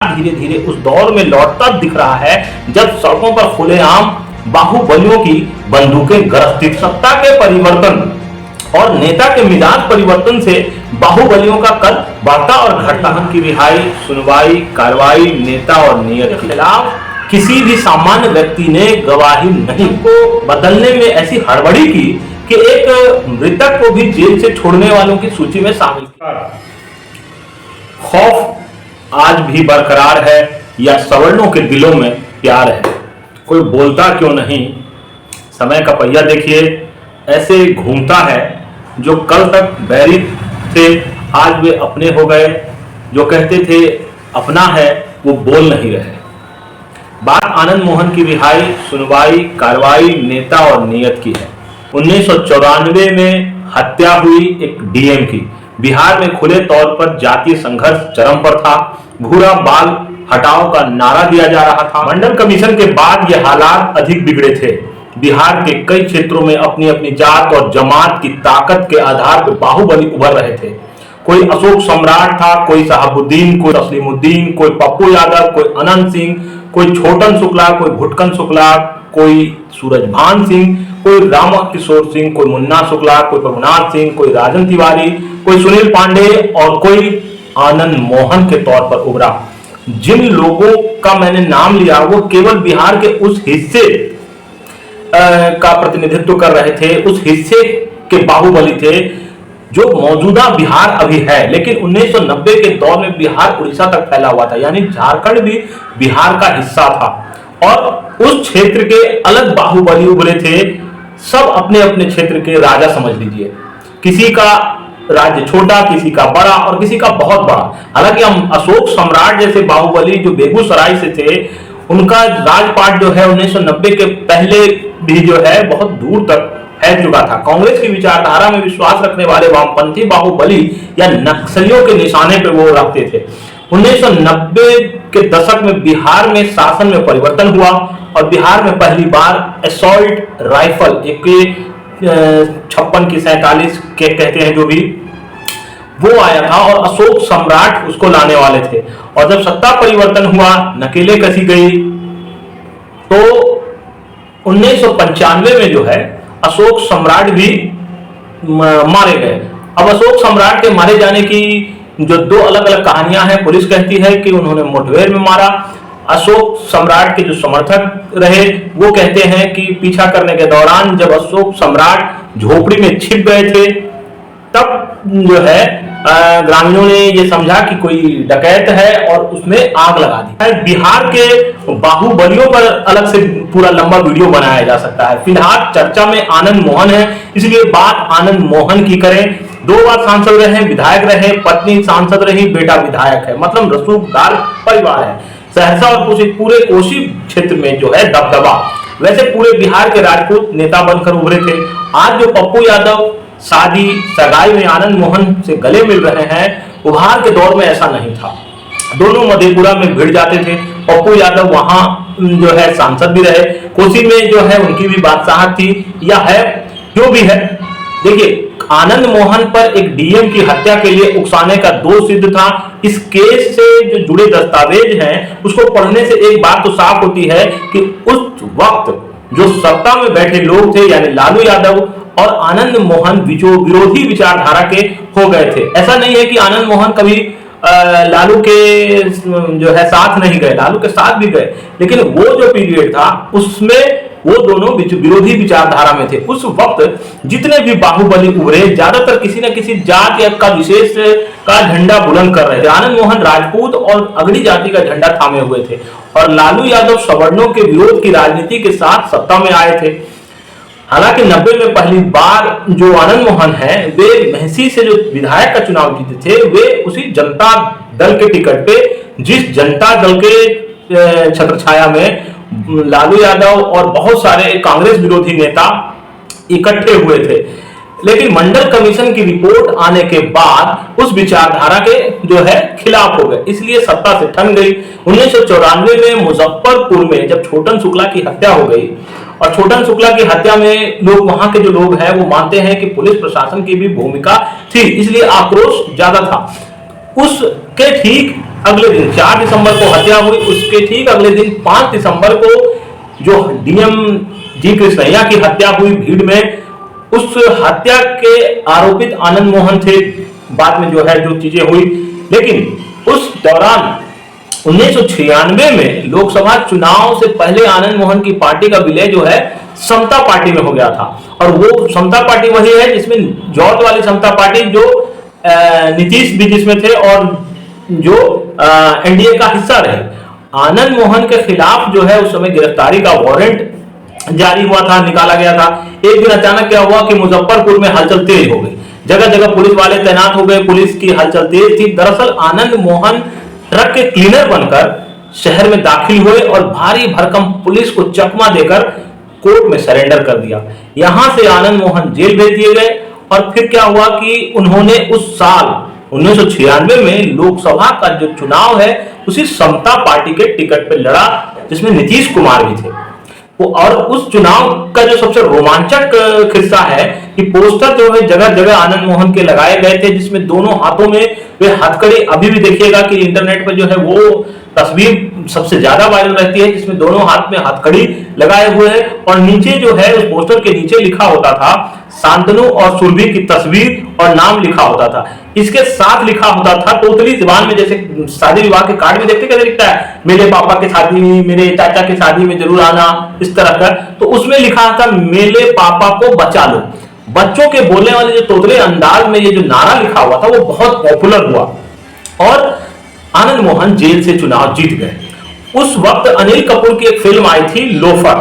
धीरे धीरे उस दौर में लौटता दिख रहा है जब सड़कों पर खुलेआम बाहुबलियों की बंदूकें गरजती थी। सत्ता के परिवर्तन और नेता के मिजाज परिवर्तन से बाहुबलियों का कद बढ़ता और घटता। की रिहाई, सुनवाई, कार्रवाई नेता और नियत के खिलाफ किसी भी सामान्य व्यक्ति ने गवाही नहीं को बदलने में ऐसी हड़बड़ी की कि एक मृतक को भी जेल से छोड़ने वालों की सूची में शामिल किया। खौफ आज भी बरकरार है या सवर्णों के दिलों में प्यार है? कोई बोलता क्यों नहीं? समय का पहिया देखिए ऐसे घूमता है। जो कल तक बैरी थे आज वे अपने हो गए। जो कहते थे अपना है वो बोल नहीं रहे। बात आनंद मोहन की रिहाई, सुनवाई, कार्रवाई नेता और नियत की है। 1994 में हत्या हुई एक डीएम की। बिहार में खुले तौर पर जातीय संघर्ष चरम पर था। भूरा बाल हटाओ का नारा दिया जा रहा था। मंडल कमीशन के बाद ये हालात अधिक बिगड़े थे। बिहार के कई क्षेत्रों में अपनी अपनी जात और जमात की ताकत के आधार पर बाहुबली उभर रहे थे। कोई अशोक सम्राट था, कोई साहबुद्दीन, कोई तस्लीमुद्दीन, कोई पप्पू यादव, कोई अनंत सिंह, कोई छोटन शुक्ला, कोई भुटकन शुक्ला, कोई सूरजभान सिंह, कोई राम किशोर सिंह, कोई मुन्ना शुक्ला, कोई प्रभुनाथ सिंह, कोई राजन तिवारी, कोई सुनील पांडे और कोई आनंद मोहन के तौर पर उभरा। जिन लोगों का मैंने नाम लिया वो केवल बिहार के उस हिस्से का प्रतिनिधित्व कर रहे थे, उस हिस्से के बाहुबली थे जो मौजूदा बिहार अभी है। लेकिन 1990 के दौर में बिहार उड़ीसा तक फैला हुआ था, यानी झारखंड भी बिहार का हिस्सा था और उस क्षेत्र के अलग बाहुबली उभरे थे। सब अपने अपने क्षेत्र के राजा समझ लीजिए। किसी का राज्य छोटा, किसी का बड़ा और किसी का बहुत बड़ा। हालांकि हम अशोक सम्राट जैसे बाहुबली जो बेगूसराय से थे, उनका राजपाट जो है 1990 के पहले भी जो है बहुत दूर तक फैल चुका था। कांग्रेस की विचारधारा में विश्वास रखने वाले वामपंथी बाहुबली या नक्सलियों के निशाने पर वो रखते थे। 1990 के दशक में बिहार में शासन में परिवर्तन हुआ और बिहार में पहली बार असॉल्ट राइफल एक 56 की 47 के कहते हैं जो भी, वो आया था और अशोक सम्राट उसको लाने वाले थे। और जब सत्ता परिवर्तन हुआ, नकेले कसी गई, तो 1995 में जो है अशोक सम्राट भी मारे गए। अब अशोक सम्राट के मारे जाने की जो दो अलग अलग कहानियां हैं। पुलिस कहती है कि उन्होंने मुठभेड़ में मारा। अशोक सम्राट के जो समर्थक रहे वो कहते हैं कि पीछा करने के दौरान जब अशोक सम्राट झोपड़ी में छिप गए थे तब जो है ग्रामीणों ने ये समझा कि कोई डकैत है और उसमें आग लगा दी। बिहार के बाहुबलियों पर अलग से पूरा लंबा वीडियो बनाया जा सकता है। फिलहाल चर्चा में आनंद मोहन है, इसलिए बात आनंद मोहन की करें। 2 बार सांसद रहे, विधायक रहे, पत्नी सांसद रही, बेटा विधायक है, मतलब रसूखदार परिवार है। सहरसा और पूरे कोसी क्षेत्र में जो है दबदबा। वैसे पूरे बिहार के राजपूत नेता बनकर उभरे थे। आज जो पप्पू यादव शादी सगाई में आनंद मोहन से गले मिल रहे हैं, उभार के दौर में ऐसा नहीं था। दोनों मधेपुरा में भिड़ जाते थे। पप्पू यादव वहां जो है सांसद भी रहे, कोसी में जो है उनकी भी बादशाहत थी या है, जो भी है। देखिए, आनंद मोहन पर एक डीएम की हत्या के लिए उकसाने का दोष सिद्ध था। इस केस से जो जुड़े दस्तावेज हैं उसको पढ़ने से एक बात तो साफ होती है कि उस वक्त जो सत्ता में बैठे लोग थे यानी लालू यादव और आनंद मोहन विरोधी विचारधारा के हो गए थे। ऐसा नहीं है कि आनंद मोहन कभी लालू के जो है साथ नहीं गए, लालू के साथ भी गए, लेकिन वो जो पीरियड था उसमें वो दोनों विरोधी विचारधारा में थे। उस वक्त जितने भी बाहुबली उभरे ज्यादातर किसी न किसी जात या का विशेष का झंडा बुलंद कर रहे थे। आनंद मोहन राजपूत और अगड़ी जाति का झंडा थामे हुए थे और लालू यादव सवर्णों के विरोध की राजनीति के साथ सत्ता में आए थे। हालांकि 90 में पहली बार जो आनंद मोहन है वे महसी से जो विधायक का चुनाव जीते थे, वे उसी जनता दल के टिकट पे, जिस जनता दल के छत्रछाया में लालू यादव और बहुत सारे कांग्रेस विरोधी नेता इकट्ठे हुए थे। लेकिन मंडल कमीशन की रिपोर्ट आने के बाद उस विचारधारा के जो है खिलाफ हो गए, इसलिए सत्ता से ठन गई। 1994 में मुजफ्फरपुर में जब छोटन शुक्ला की हत्या हो गई और छोटन शुक्ला की हत्या में लोग, वहां के जो लोग हैं वो मानते हैं कि पुलिस प्रशासन की भी भूमिका थी, इसलिए आक्रोश ज्यादा था। उसके ठीक अगले दिन 4 दिसंबर को हत्या हुई, उसके ठीक अगले दिन 5 दिसंबर को जो डीएम जी कृष्णैया की हत्या हुई भीड़ में, उस हत्या के आरोपित आनंद मोहन थे। बाद में जो है जो चीजें हुई, लेकिन उस दौरान 1996 में लोकसभा चुनाव से पहले आनंद मोहन की पार्टी का विलय जो है समता पार्टी में हो गया था। और वो समता पार्टी वही है जिसमें जॉर्ज वाली समता पार्टी जो नीतीश भी जिसमें थे और जो एनडीए का हिस्सा रहे। आनंद मोहन के खिलाफ जो है उस समय गिरफ्तारी का वारंट जारी हुआ था, निकाला गया था। एक दिन अचानक क्या हुआ कि मुजफ्फरपुर में हलचल तेज हो गई, जगह जगह पुलिस वाले तैनात हो गए, पुलिस की हलचल तेज थी। दरअसल आनंद मोहन ट्रक के क्लीनर बनकर शहर में दाखिल हुए और भारी भरकम पुलिस को चकमा देकर कोर्ट में सरेंडर कर दिया। यहां से आनंद मोहन जेल भेज दिए गए। और फिर क्या हुआ कि उन्होंने उस साल 1996 में लोकसभा का जो चुनाव है उसी समता पार्टी के टिकट पर लड़ा, जिसमें नीतीश कुमार भी थे। और उस चुनाव का जो सबसे रोमांचक किस्सा है कि पोस्टर जो है जगह जगह आनंद मोहन के लगाए गए थे, जिसमें दोनों हाथों में वे हथकड़ी, अभी भी देखिएगा कि इंटरनेट पर जो है वो तस्वीर सबसे ज्यादा वायरल रहती है, जिसमें दोनों हाथ में हथकड़ी लगाए हुए हैं। और नीचे जो है उस पोस्टर के नीचे लिखा होता था शांतनु और सुरभि की तस्वीर और नाम लिखा होता था। इसके साथ लिखा होता था तोतली जुबान में, जैसे शादी विवाह के कार्ड में देखते कैसे लिखता है, मेरे पापा की शादी में, मेरे चाचा की शादी में जरूर आना, इस तरह का। तो उसमें लिखा था मेरे पापा को बचा लो। बच्चों के बोलने वाले जो तोतले अंदाज में ये जो नारा लिखा हुआ था वो बहुत पॉपुलर हुआ और आनंद मोहन जेल से चुनाव जीत गए। उस वक्त अनिल कपूर की एक फिल्म आई थी लोफर।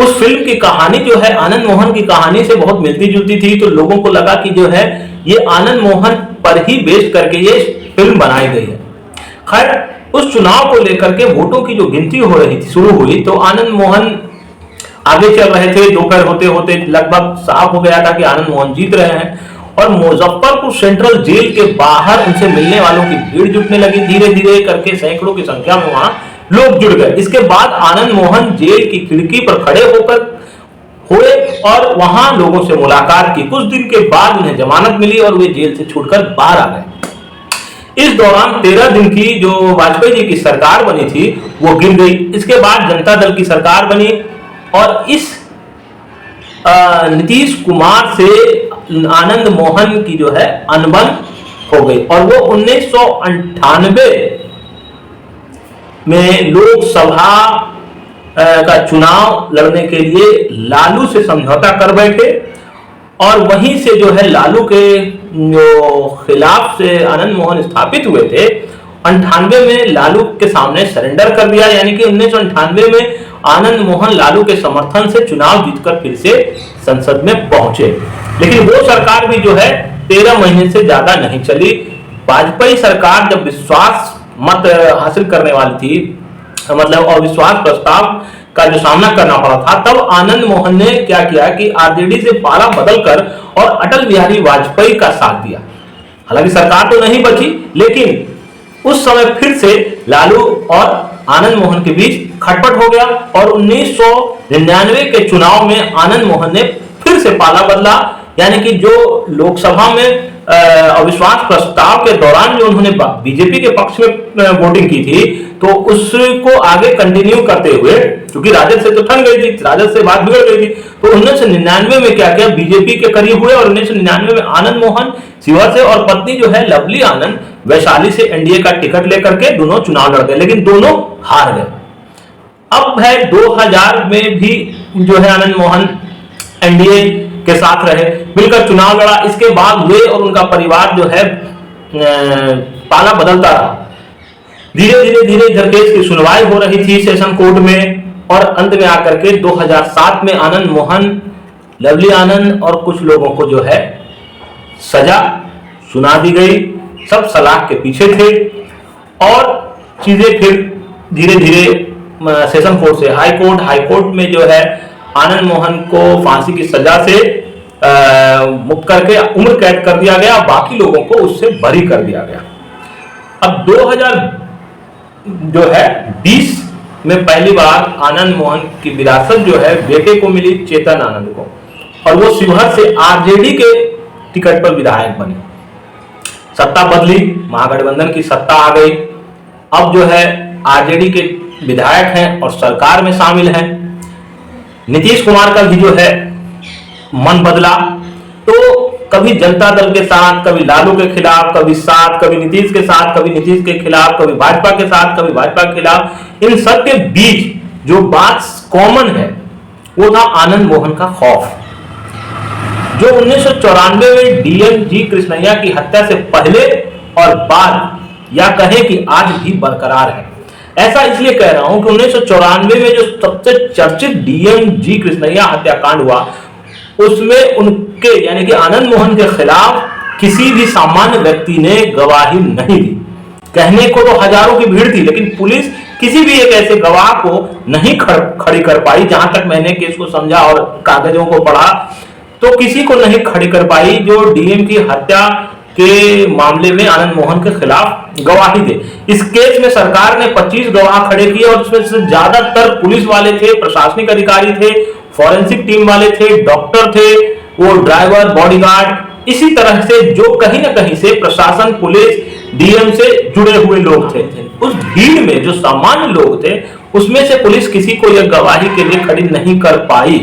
उस फिल्म की कहानी जो है आनंद मोहन की कहानी से बहुत मिलती जुलती थी, तो लोगों को लगा कि जो है ये आनंद मोहन पर ही बेस्ड करके ये फिल्म बनाई गई है। खैर उस चुनाव को लेकर के वोटों की जो गिनती हो रही थी, शुरू हुई, तो आनंद मोहन आगे चल रहे थे। दोपहर होते होते लगभग साफ हो गया था कि आनंद मोहन जीत रहे हैं और मुजफ्फरपुर सेंट्रल जेल के बाहर उनसे मिलने वालों की भीड़ जुटने लगी। धीरे धीरे करके सैकड़ों की संख्या में वहां लोग जुड़ गए। इसके बाद आनंद मोहन जेल की खिड़की पर खड़े होकर हुए और वहां लोगों से मुलाकात की। कुछ दिन के बाद उन्हें जमानत मिली और वे जेल से छूटकर बाहर आ गए। इस दौरान 13 दिन की जो वाजपेयी जी की सरकार बनी थी वो गिर गई। इसके बाद जनता दल की सरकार बनी और इस नीतीश कुमार से आनंद मोहन की जो है अनबन हो गई और वो 1998 में लोकसभा का चुनाव लड़ने के लिए लालू से समझौता कर बैठे और वहीं से जो है लालू के जो खिलाफ से आनंद मोहन स्थापित हुए थे, 98 में लालू के सामने सरेंडर कर दिया। यानी कि 1998 में आनंद मोहन लालू के समर्थन से चुनाव जीतकर फिर से संसद में पहुंचे। लेकिन वो सरकार भी जो है 13 महीने से ज्यादा नहीं चली। वाजपेयी सरकार जब विश्वास मत हासिल करने वाली थी, मतलब अविश्वास प्रस्ताव का जो सामना करना पड़ा था, तब आनंद मोहन ने क्या किया कि आरजेडी से पाला बदलकर और अटल बिहारी वाजपेयी का साथ दिया। हालांकि सरकार तो नहीं बची, लेकिन उस समय फिर से लालू और आनंद मोहन के बीच खटपट हो गया और 1999 के चुनाव में आनंद मोहन ने फिर से पाला बदला। यानी कि जो लोकसभा में अविश्वास प्रस्ताव के दौरान जो उन्होंने बीजेपी के पक्ष में वोटिंग की थी, तो उसको आगे कंटिन्यू करते हुए, क्योंकि राजद से तो ठन गई थी, राजद से बात बिगड़ गई थी, तो 1999 में क्या किया, बीजेपी के करीब हुए और 1999 में आनंद मोहन शिवहर से और पत्नी जो है लवली आनंद वैशाली से एनडीए का टिकट लेकर के दोनों चुनाव लड़ गए, लेकिन दोनों हार गए। अब है 2000 में भी जो है आनंद मोहन एनडीए के साथ रहे, मिलकर चुनाव लड़ा। इसके बाद वे और उनका परिवार जो है पाला बदलता रहा। धीरे धीरे इधर केस की सुनवाई हो रही थी सेशन कोर्ट में और अंत में आकर के 2007 में आनंद मोहन, लवली आनंद और कुछ लोगों को जो है सजा सुना दी गई। सब सलाह के पीछे थे और चीजें फिर धीरे धीरे सेशन कोर्ट से हाई कोर्ट में जो है आनंद मोहन को फांसी की सजा से मुक्त करके उम्र कैद कर दिया गया, बाकी लोगों को उससे बरी कर दिया गया। अब 2020 में पहली बार आनंद मोहन की विरासत जो है बेटे को मिली, चेतन आनंद को, और वो शिवहर से आरजेडी के टिकट पर विधायक बने। सत्ता बदली, महागठबंधन की सत्ता आ गई अब जो है आरजेडी के विधायक हैं और सरकार में शामिल हैं। नीतीश कुमार का भी जो है मन बदला, तो कभी जनता दल के साथ, कभी लालू के खिलाफ, कभी साथ, कभी नीतीश के साथ, कभी नीतीश के खिलाफ, कभी भाजपा के साथ, कभी भाजपा के खिलाफ। इन सब के बीच जो बात कॉमन है वो था आनंद मोहन का खौफ, जो 1994 में डीएम जी कृष्णैया की हत्या से पहले और बाद, या कहें कि आज भी बरकरार है। ऐसा इसलिए कह रहा हूं कि 1994 में जो सबसे चर्चित डीएम जी कृष्णैया हत्याकांड हुआ, उसमें उनके यानी कि आनंद मोहन के खिलाफ किसी भी सामान्य व्यक्ति ने गवाही नहीं दी। कहने को तो हजारों की भीड़ थी, लेकिन पुलिस किसी भी एक ऐसे गवाह को नहीं खड़ी कर पाई। जहां तक मैंने केस को समझा और कागजों को पढ़ा, तो किसी को नहीं खड़ी कर पाई जो डीएम की हत्या के मामले में आनंद मोहन के खिलाफ गवाही दे। इस केस में सरकार ने 25 गवाह खड़े किए और उसमें से ज्यादातर पुलिस वाले थे, प्रशासनिक अधिकारी थे, फॉरेंसिक टीम वाले थे, डॉक्टर थे, वो ड्राइवर, बॉडीगार्ड, इसी तरह से जो कहीं ना कहीं से प्रशासन, पुलिस, डीएम से जुड़े हुए लोग थे। उस भीड़ में जो सामान्य लोग थे, उसमें से पुलिस किसी को यह गवाही के लिए खड़ी नहीं कर पाई,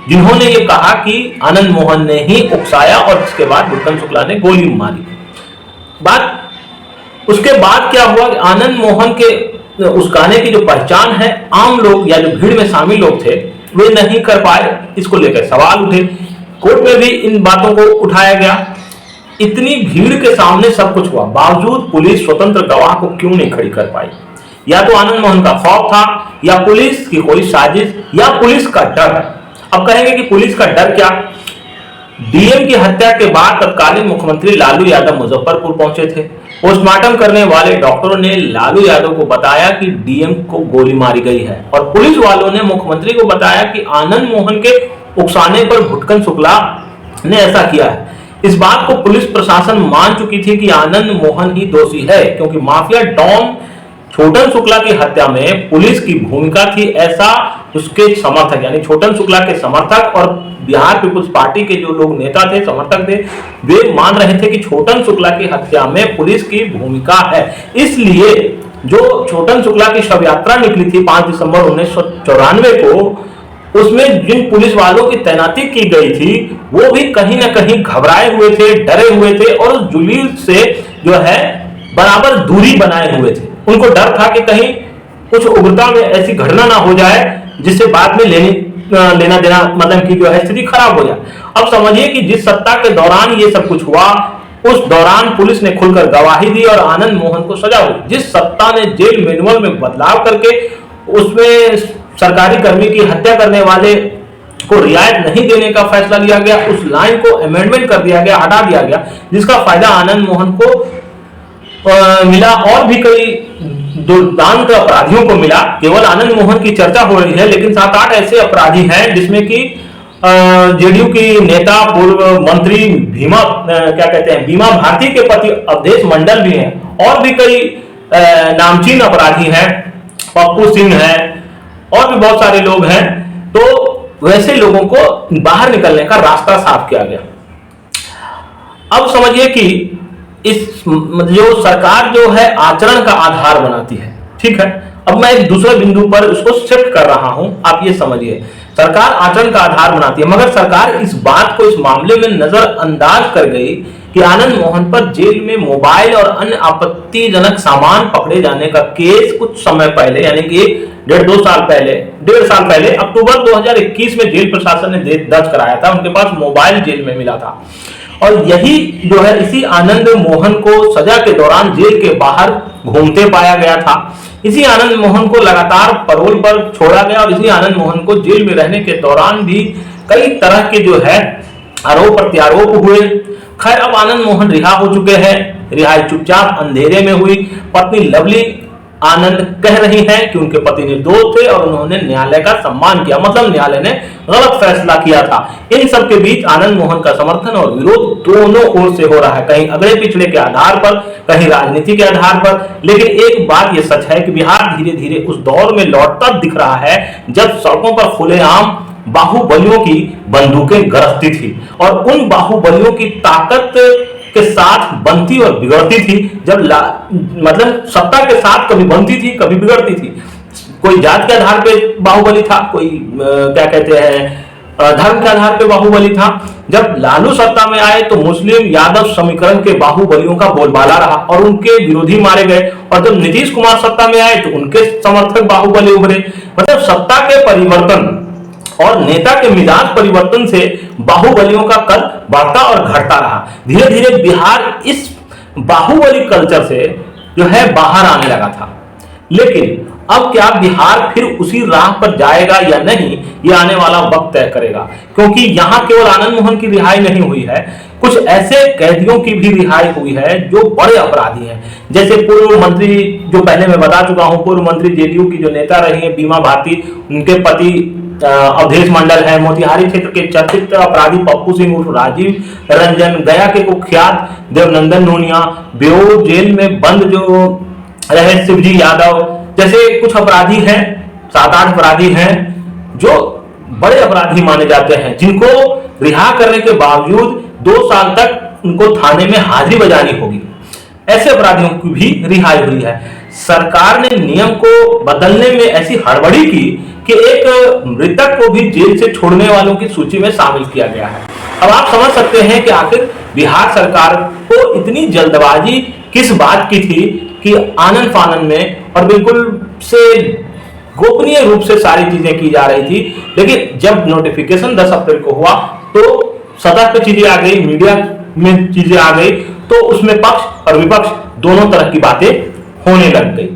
जिन्होंने ये कहा कि आनंद मोहन ने ही उकसाया और इसके बाद भुट्टन शुक्ला ने गोली मारी। बात उसके बाद क्या हुआ कि आनंद मोहन के उकसाने की जो पहचान है, आम लोग या जो भीड़ में शामिल लोग थे वे नहीं कर पाए। इसको लेकर सवाल उठे, कोर्ट में भी इन बातों को उठाया गया। इतनी भीड़ के सामने सब कुछ हुआ, बावजूद पुलिस स्वतंत्र गवाह को क्यों नहीं खड़ी कर पाई? या तो आनंद मोहन का खौफ था, या पुलिस की कोई साजिश, या पुलिस का डर। अब कहेंगे कि पुलिस का डर क्या? डीएम की हत्या के बाद तत्कालीन मुख्यमंत्री लालू यादव मुजफ्फरपुर पहुंचे थे। पोस्टमार्टम करने वाले डॉक्टरों ने लालू यादव को बताया कि डीएम को गोली मारी गई है, और पुलिस वालों ने मुख्यमंत्री को बताया कि आनंद मोहन के उकसाने पर भुट्टन शुक्ला ने ऐसा किया है। इस बात को पुलिस प्रशासन मान चुकी थी कि आनंद मोहन ही दोषी है, क्योंकि माफिया डॉन छोटन शुक्ला की हत्या में पुलिस की भूमिका थी, ऐसा उसके समर्थक यानी छोटन शुक्ला के समर्थक और बिहार पीपुल्स पार्टी के जो लोग नेता थे, समर्थक थे, वे मान रहे थे कि छोटन शुक्ला की हत्या में पुलिस की भूमिका है। इसलिए जो छोटन शुक्ला की शव यात्रा निकली थी 5 दिसंबर 1994 को, उसमें जिन पुलिस वालों की तैनाती की गई थी, वो भी कहीं ना कहीं घबराए हुए थे, डरे हुए थे, और उस जुलूस से जो है बराबर दूरी बनाए हुए थे। उनको डर था कि कहीं कुछ उग्रता में ऐसी घटना ना हो जाए जिससे बाद में लेना देना मतलब की जो है स्थिति खराब हो जाए। अब समझिए कि जिस सत्ता के दौरान ये सब कुछ हुआ, उस दौरान पुलिस ने खुलकर गवाही दी और आनंद मोहन को सजा हुई। जिस सत्ता ने जेल मैनुअल में बदलाव करके उसमें सरकारी कर्मी की हत्या करने वाले को रियायत नहीं देने का फैसला लिया गया, उस लाइन को अमेंडमेंट कर दिया गया, हटा दिया गया, जिसका फायदा आनंद मोहन को मिला और भी कई दुर्दांत अपराधियों को मिला। केवल आनंद मोहन की चर्चा हो रही है, लेकिन 7-8 ऐसे अपराधी हैं जिसमें कि जेडीयू की नेता पूर्व मंत्री बीमा भारती के पति अवधेश मंडल भी हैं, और भी कई नामचीन अपराधी हैं, पप्पू सिंह हैं, और भी बहुत सारे लोग हैं। तो वैसे लोगों को बाहर निकलने का रास्ता साफ किया गया। अब समझिए कि इस जो सरकार जो है आचरण का आधार बनाती है, ठीक है। अब मैं एक दूसरे बिंदु पर उसको शिफ्ट कर रहा हूं, आप ये समझिए, सरकार आचरण का आधार बनाती है, मगर सरकार इस बात को इस मामले में नजरअंदाज कर गई कि आनंद मोहन पर जेल में मोबाइल और अन्य आपत्तिजनक सामान पकड़े जाने का केस कुछ समय पहले यानी कि 1.5 साल पहले अक्टूबर 2021 में जेल प्रशासन ने दर्ज कराया था। उनके पास मोबाइल जेल में मिला था, और यही जो है इसी आनंद मोहन को सजा के दौरान जेल के बाहर घूमते पाया गया था। इसी आनंद मोहन को लगातार पैरोल पर छोड़ा गया, और इसी आनंद मोहन को जेल में रहने के दौरान भी कई तरह के जो है आरोप प्रत्यारोप हुए। खैर, अब आनंद मोहन रिहा हो चुके हैं, रिहाई चुपचाप अंधेरे में हुई। पत्नी लवली आनंद कह रही हैं कि उनके पति निर्दोष थे और उन्होंने न्यायालय का सम्मान किया, मतलब न्यायालय ने गलत फैसला किया था। इन सब के बीच आनंद मोहन का समर्थन और विरोध दोनों ओर से हो रहा है, कहीं अगड़े पिछड़े के आधार पर, कहीं राजनीति के आधार पर। लेकिन एक बात यह सच है कि बिहार धीरे धीरे उस दौर में लौटता दिख रहा है जब सड़कों पर खुलेआम बाहुबलियों की बंदूकें गरजती थी, और उन बाहुबलियों की ताकत के साथ बनती और बिगड़ती थी। जब मतलब सत्ता के साथ कभी बनती थी कभी बिगड़ती थी। कोई जात के आधार पे बाहुबली था, कोई क्या कहते हैं धर्म के आधार पे बाहुबली था। जब लालू सत्ता में आए तो मुस्लिम यादव समीकरण के बाहुबलियों का बोलबाला रहा और उनके विरोधी मारे गए, और जब नीतीश कुमार सत्ता में आए तो उनके समर्थक बाहुबली उभरे। मतलब सत्ता के परिवर्तन और नेता के मिजाज परिवर्तन से बाहुबलियों का कल बढ़ता और घटता रहा। धीरे धीरे बिहार इस बाहुबली कल्चर से जो है बाहर आने लगा था। लेकिन अब क्या बिहार फिर उसी राह पर जाएगा या नहीं, ये आने वाला वक्त तय करेगा। क्योंकि यहाँ केवल आनंद मोहन की रिहाई नहीं हुई है, कुछ ऐसे कैदियों की भी रिहाई हुई है जो बड़े अपराधी हैं। जैसे पूर्व मंत्री, जो पहले मैं बता चुका हूं, पूर्व मंत्री जेडीयू की जो नेता रही है बीमा भारती, उनके पति अवधेश मंडल है। मोतिहारी क्षेत्र के चर्चित अपराधी पप्पू सिंह उर्फ राजीव रंजन, गया के कुख्यात देवनंदन नूनिया, बेऊर जेल में बंद जो रहे शिवजी यादव, जैसे कुछ अपराधी हैं, 7-8 अपराधी हैं जो बड़े अपराधी माने जाते हैं, जिनको रिहा करने के बावजूद 2 साल तक उनको थाने में हाजिरी बजानी होगी। ऐसे अपराधियों की भी रिहाई हुई है। सरकार ने नियम को बदलने में ऐसी हड़बड़ी की कि एक मृतक को भी जेल से छोड़ने वालों की सूची में शामिल किया गया है। अब आप समझ सकते हैं कि आखिर बिहार सरकार को इतनी जल्दबाजी किस बात की थी कि आनन फानन में और बिल्कुल से गोपनीय रूप से सारी चीजें की जा रही थी। लेकिन जब नोटिफिकेशन 10 अप्रैल को हुआ तो सतह पे चीजें आ गई, मीडिया में चीजें आ गई, तो उसमें पक्ष और विपक्ष दोनों तरह की बातें होने लग गई।